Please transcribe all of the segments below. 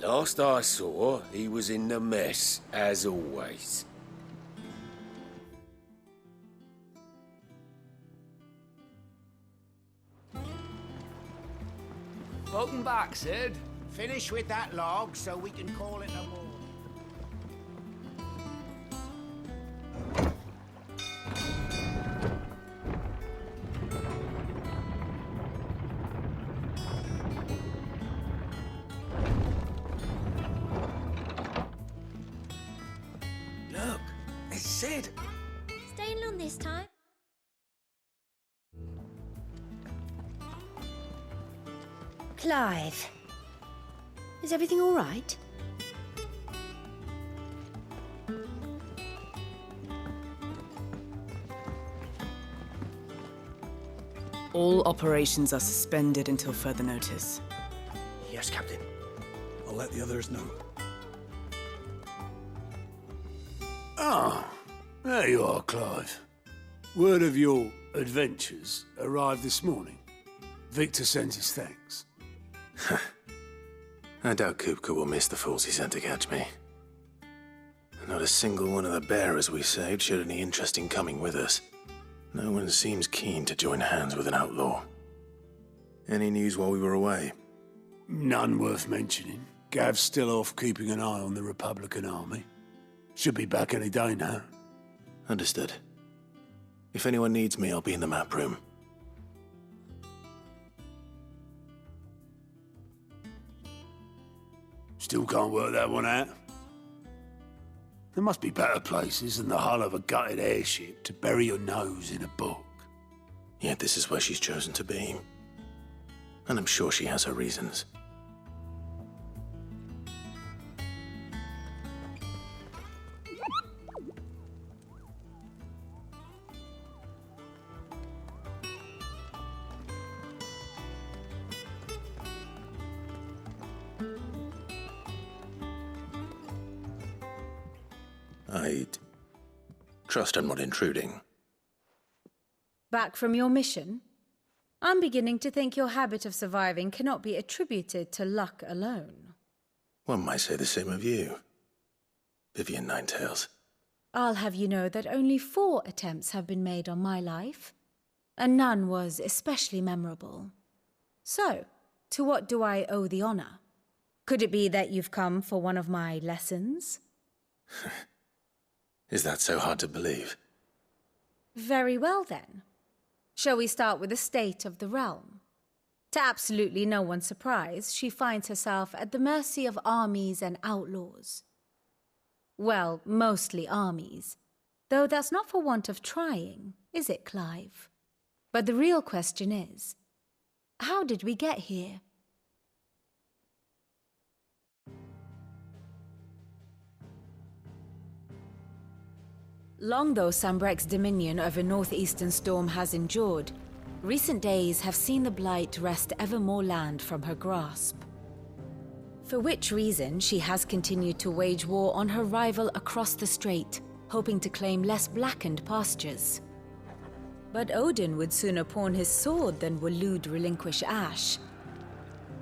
Last I saw, he was in the mess, as always. Welcome back, Sid. Finish with that log so we can call it a war. Look, it's Sid. Staying long this time? Clive, is everything all right? All operations are suspended until further notice. Yes, Captain. I'll let the others know. Ah, there you are, Clive. Word of your adventures arrived this morning. Victor sends his thanks. I doubt Kupka will miss the fools he sent to catch me. Not a single one of the bearers we saved showed any interest in coming with us. No one seems keen to join hands with an outlaw. Any news while we were away? None worth mentioning. Gav's still off keeping an eye on the Republican army. Should be back any day now. Understood. If anyone needs me, I'll be in the map room. Still can't work that one out. There must be better places than the hull of a gutted airship to bury your nose in a book. Yet this is where she's chosen to be. And I'm sure she has her reasons. I'd trust I'm not intruding. Back from your mission? I'm beginning to think your habit of surviving cannot be attributed to luck alone. One might say the same of you, Vivian Ninetails. I'll have you know that only 4 attempts have been made on my life, and none was especially memorable. So, to what do I owe the honor? Could it be that you've come for one of my lessons? Is that so hard to believe? Very well, then. Shall we start with the state of the realm? To absolutely no one's surprise, she finds herself at the mercy of armies and outlaws. Well, mostly armies. Though that's not for want of trying, is it, Clive? But the real question is, how did we get here? Long though Sambrek's dominion over northeastern storm has endured, recent days have seen the Blight wrest ever more land from her grasp. For which reason she has continued to wage war on her rival across the strait, hoping to claim less blackened pastures. But Odin would sooner pawn his sword than Waloed relinquish Ash.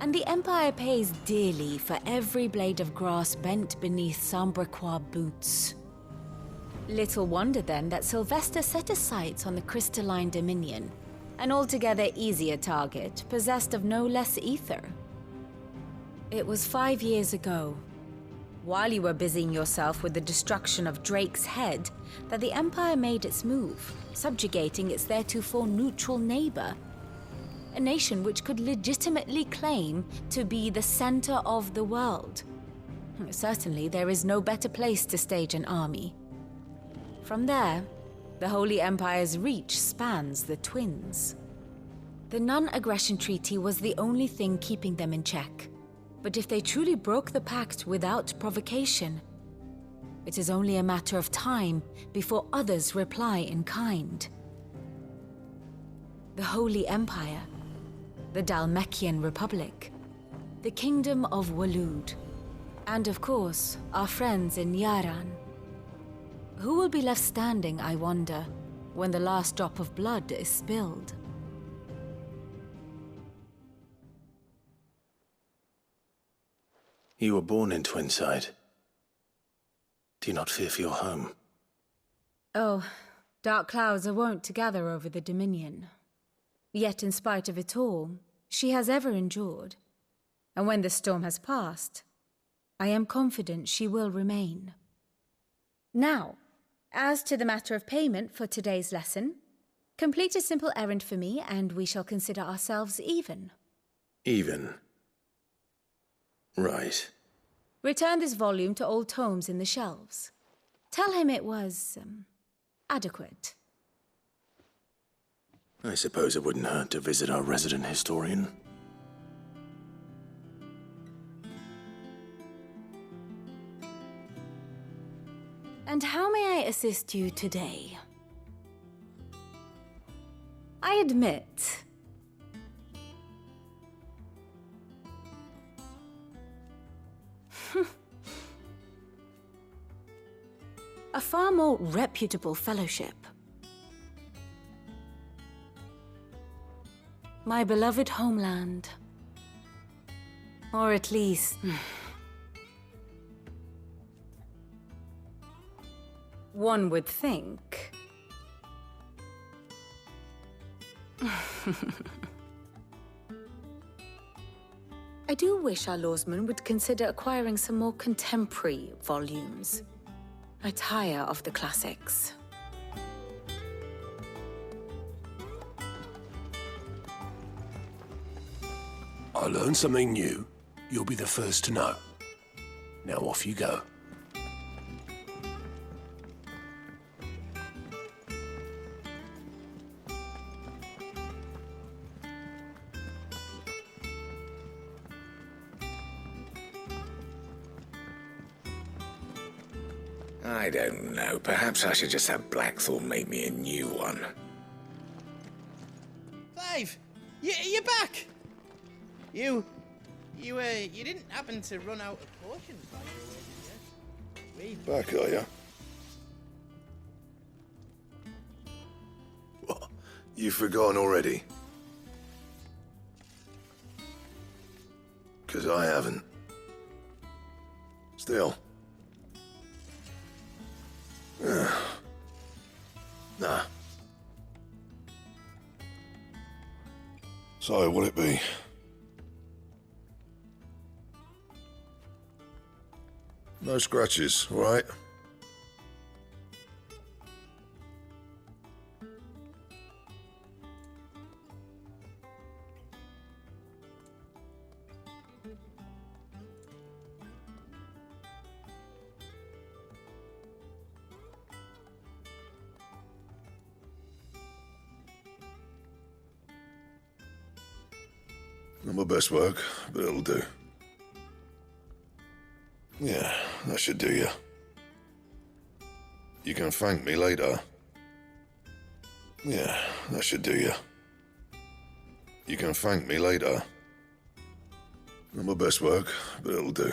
And the Empire pays dearly for every blade of grass bent beneath Sambrequois boots. Little wonder then that Sylvester set his sights on the crystalline dominion, an altogether easier target possessed of no less ether. It was 5 years ago, while you were busying yourself with the destruction of Drake's head, that the Empire made its move, subjugating its theretofore neutral neighbor, a nation which could legitimately claim to be the center of the world. Certainly, there is no better place to stage an army. From there, the Holy Empire's reach spans the Twins. The non-aggression treaty was the only thing keeping them in check. But if they truly broke the pact without provocation, it is only a matter of time before others reply in kind. The Holy Empire, the Dhalmekian Republic, the Kingdom of Waloed, and of course, our friends in Yaran. Who will be left standing, I wonder, when the last drop of blood is spilled? You were born in Twinside. Do you not fear for your home? Oh, dark clouds are wont to gather over the Dominion. Yet in spite of it all, she has ever endured. And when the storm has passed, I am confident she will remain. Now, as to the matter of payment for today's lesson, complete a simple errand for me and we shall consider ourselves even. Even? Right. Return this volume to old tomes in the shelves. Tell him it was, adequate. I suppose it wouldn't hurt to visit our resident historian. And how may I assist you today? I admit, a far more reputable fellowship. My beloved homeland. Or at least... one would think. I do wish our lawsman would consider acquiring some more contemporary volumes. I tire of the classics. I learn something new, you'll be the first to know. Now off you go. I don't know. Perhaps I should just have Blackthorn make me a new one. Clive, you're back. You didn't happen to run out of potions, did you? Back, are ya? What? You've forgotten already? 'Cause I haven't. Still. Nah. So, what'll it be? No scratches, all right? Not my best work, but it'll do. Yeah, that should do you. You can thank me later. Yeah, that should do you. You can thank me later. Not my best work, but it'll do.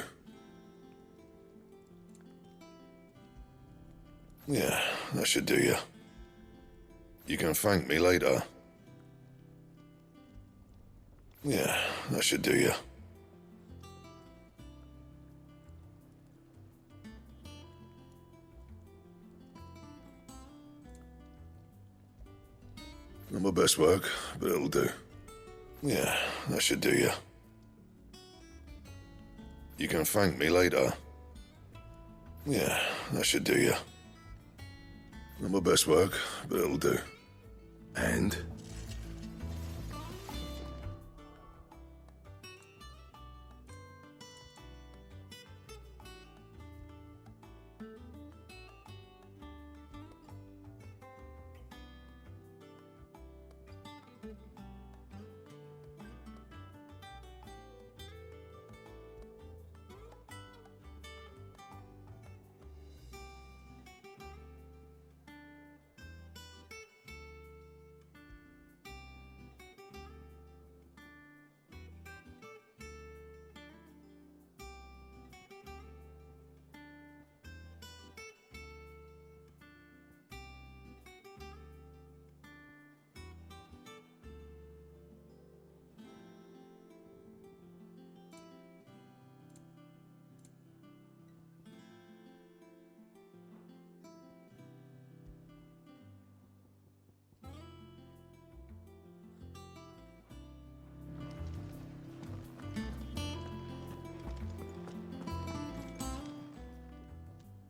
Yeah, that should do you. You can thank me later. Yeah, that should do you. Not my best work, but it'll do. Yeah, that should do you. You can thank me later. Yeah, that should do you. Not my best work, but it'll do. And?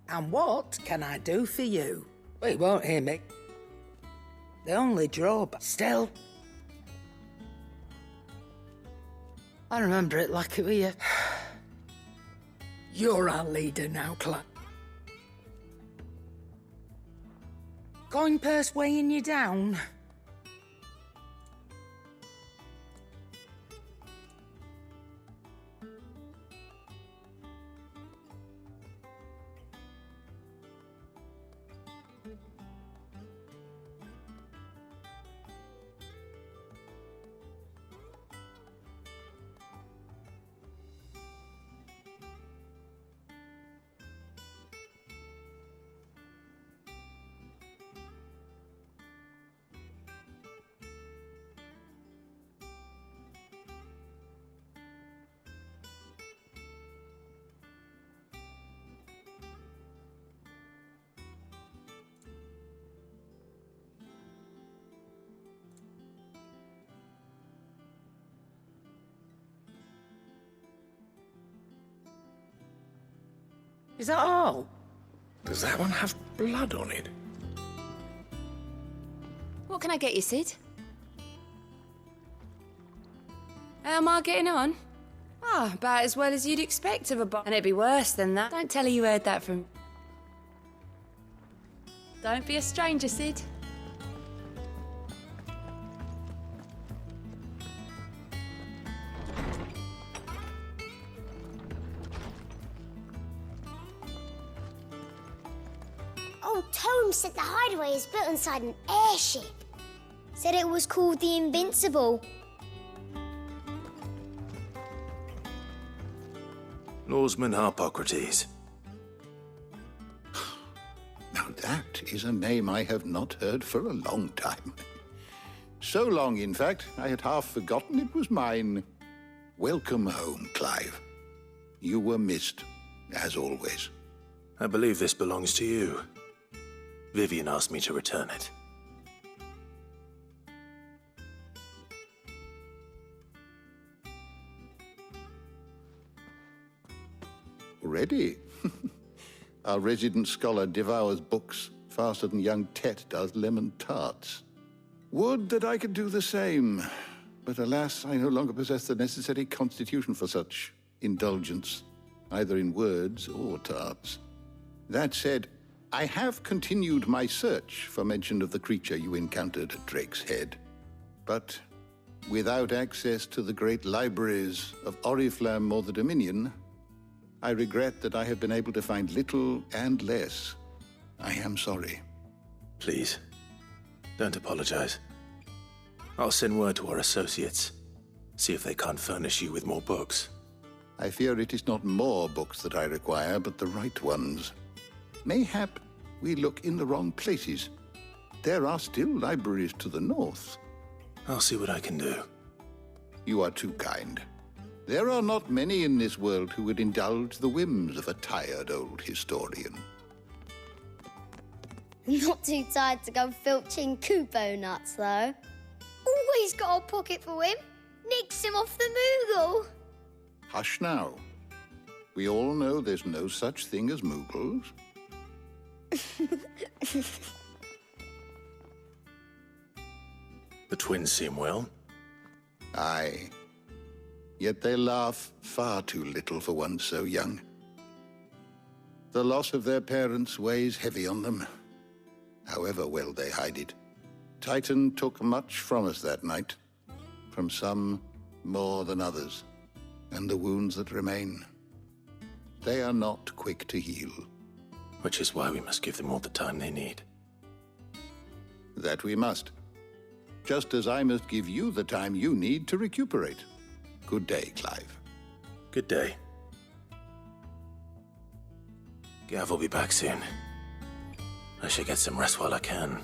And what can I do for you? Well, you won't hear me. The only drawback. Still, I remember it like it were you. You're our leader now, Clan. Coin purse weighing you down? Is that all? Does that one have blood on it? What can I get you, Sid? How am I getting on? Ah, about as well as you'd expect of a And it'd be worse than that. Don't tell her you heard that from... Don't be a stranger, Sid. Oh, Tome said the hideaway is built inside an airship. Said it was called the Invincible. Norseman Harpocrates. Now that is a name I have not heard for a long time. So long, in fact, I had half forgotten it was mine. Welcome home, Clive. You were missed, as always. I believe this belongs to you. Vivian asked me to return it. Already? Our resident scholar devours books faster than young Tet does lemon tarts. Would that I could do the same, but alas, I no longer possess the necessary constitution for such indulgence, either in words or tarts. That said, I have continued my search for mention of the creature you encountered at Drake's Head, but without access to the great libraries of Oriflamme or the Dominion, I regret that I have been able to find little and less. I am sorry. Please, don't apologize. I'll send word to our associates. See if they can't furnish you with more books. I fear it is not more books that I require, but the right ones. Mayhap we look in the wrong places. There are still libraries to the north. I'll see what I can do. You are too kind. There are not many in this world who would indulge the whims of a tired old historian. Not too tired to go filching Kupo nuts, though. Always got a pocket for him. Nicks him off the Moogle. Hush now. We all know there's no such thing as Moogles. The twins seem well. Aye. Yet they laugh far too little for one so young. The loss of their parents weighs heavy on them, however well they hide it. Titan took much from us that night, from some more than others, and the wounds that remain, they are not quick to heal. Which is why we must give them all the time they need. That we must. Just as I must give you the time you need to recuperate. Good day, Clive. Good day. Gav will be back soon. I should get some rest while I can.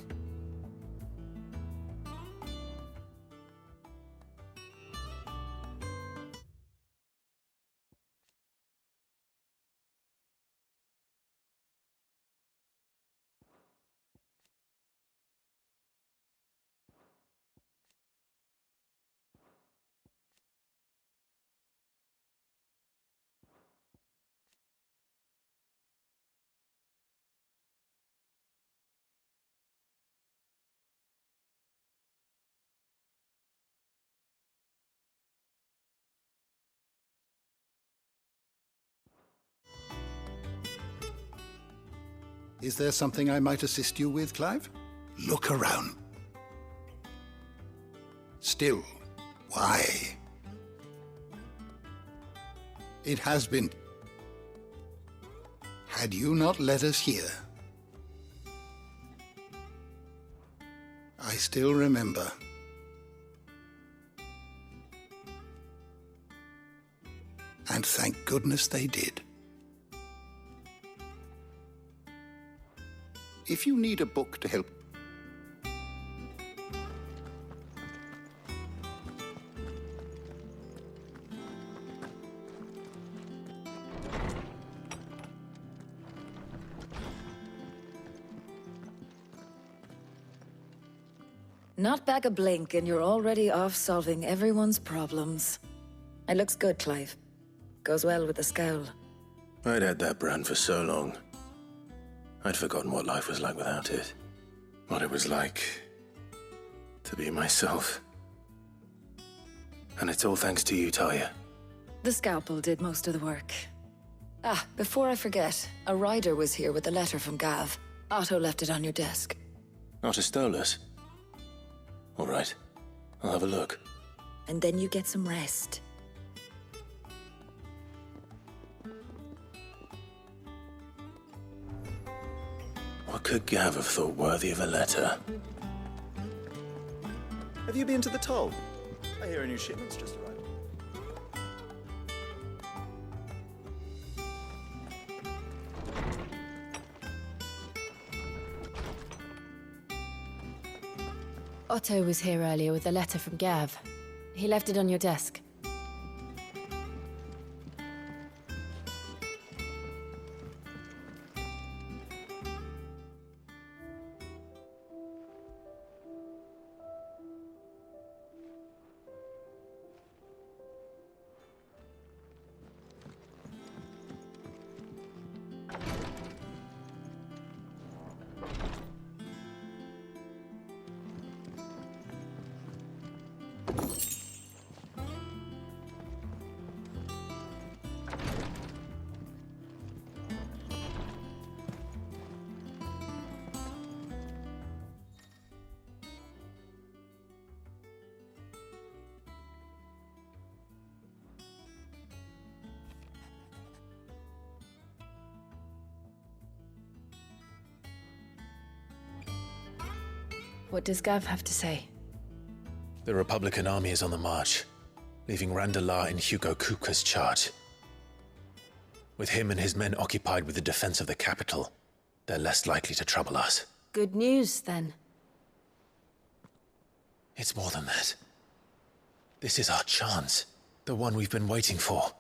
Is there something I might assist you with, Clive? Look around. Still, why? It has been. Had you not led us here, I still remember. And thank goodness they did. If you need a book to help... Not back a blink and you're already off solving everyone's problems. It looks good, Clive. Goes well with the scowl. I'd had that brand for so long. I'd forgotten what life was like without it. What it was like to be myself. And it's all thanks to you, Talia. The scalpel did most of the work. Ah, before I forget, a rider was here with a letter from Gav. Otto left it on your desk. Otto stole us? All right, I'll have a look. And then you get some rest. What could Gav have thought worthy of a letter? Have you been to the toll? I hear a new shipment's just arrived. Otto was here earlier with a letter from Gav. He left it on your desk. What does Gav have to say? The Republican army is on the march, leaving Randalar in Hugo Kuka's charge. With him and his men occupied with the defense of the capital, they're less likely to trouble us. Good news, then. It's more than that. This is our chance, the one we've been waiting for.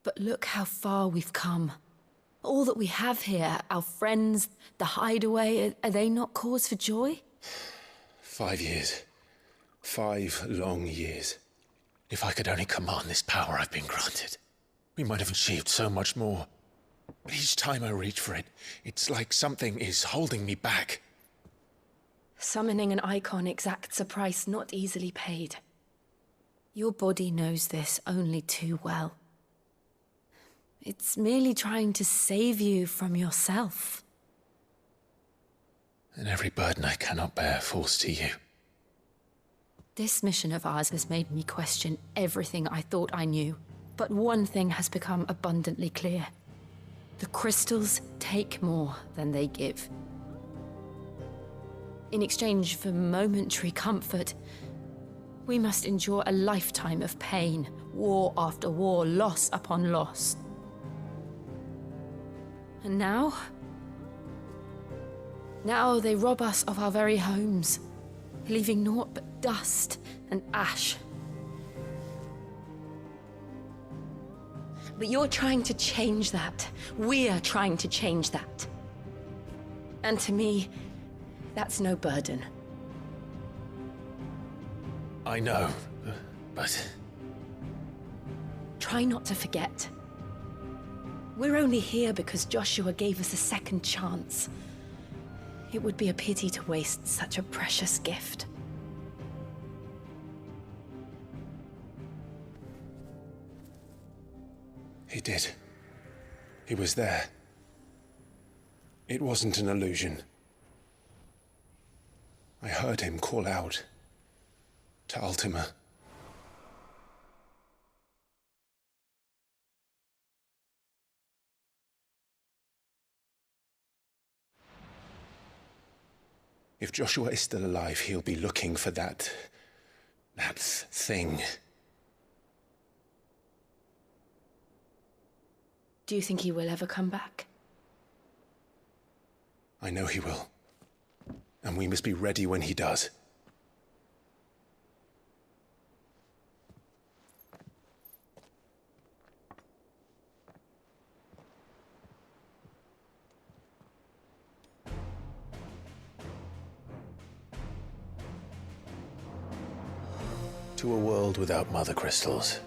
But look how far we've come. All that we have here, our friends, the hideaway, are they not cause for joy? 5 years. 5 long years. If I could only command this power I've been granted, we might have achieved so much more. But each time I reach for it, it's like something is holding me back. Summoning an icon exacts a price not easily paid. Your body knows this only too well. It's merely trying to save you from yourself. And every burden I cannot bear falls to you. This mission of ours has made me question everything I thought I knew. But one thing has become abundantly clear. The crystals take more than they give. In exchange for momentary comfort, we must endure a lifetime of pain, war after war, loss upon loss. And now they rob us of our very homes, leaving naught but dust and ash. But you're trying to change that. We're trying to change that. And to me, that's no burden. I know, but... Try not to forget. We're only here because Joshua gave us a second chance. It would be a pity to waste such a precious gift. He did. He was there. It wasn't an illusion. I heard him call out to Ultima. If Joshua is still alive, he'll be looking for that thing. Do you think he will ever come back? I know he will. And we must be ready when he does. To a world without mother crystals.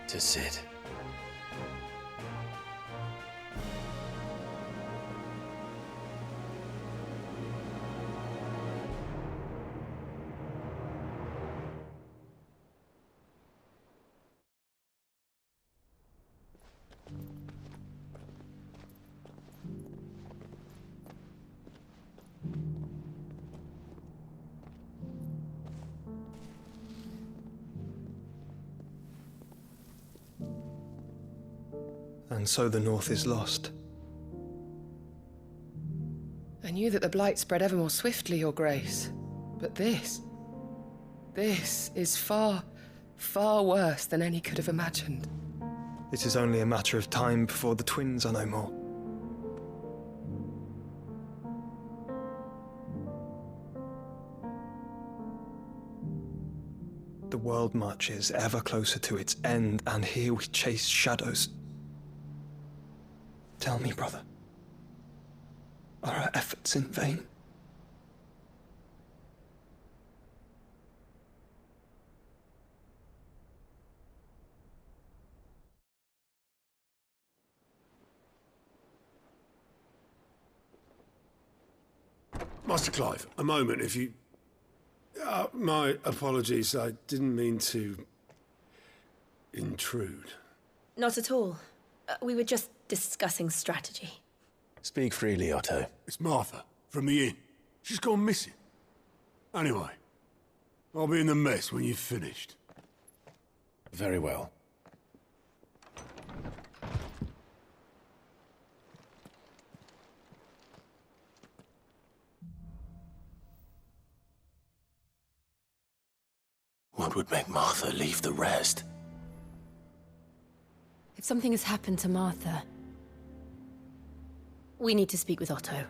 To Sid. And so the North is lost. I knew that the Blight spread ever more swiftly, Your Grace. But this is far, far worse than any could have imagined. It is only a matter of time before the twins are no more. The world marches ever closer to its end, and here we chase shadows. Tell me, brother, are our efforts in vain? Master Clive, a moment, if you... my apologies, I didn't mean to... intrude. Not at all. We were just discussing strategy. Speak freely, Otto. It's Martha, from the inn. She's gone missing. Anyway, I'll be in the mess when you've finished. Very well. What would make Martha leave the rest? If something has happened to Martha, we need to speak with Otto.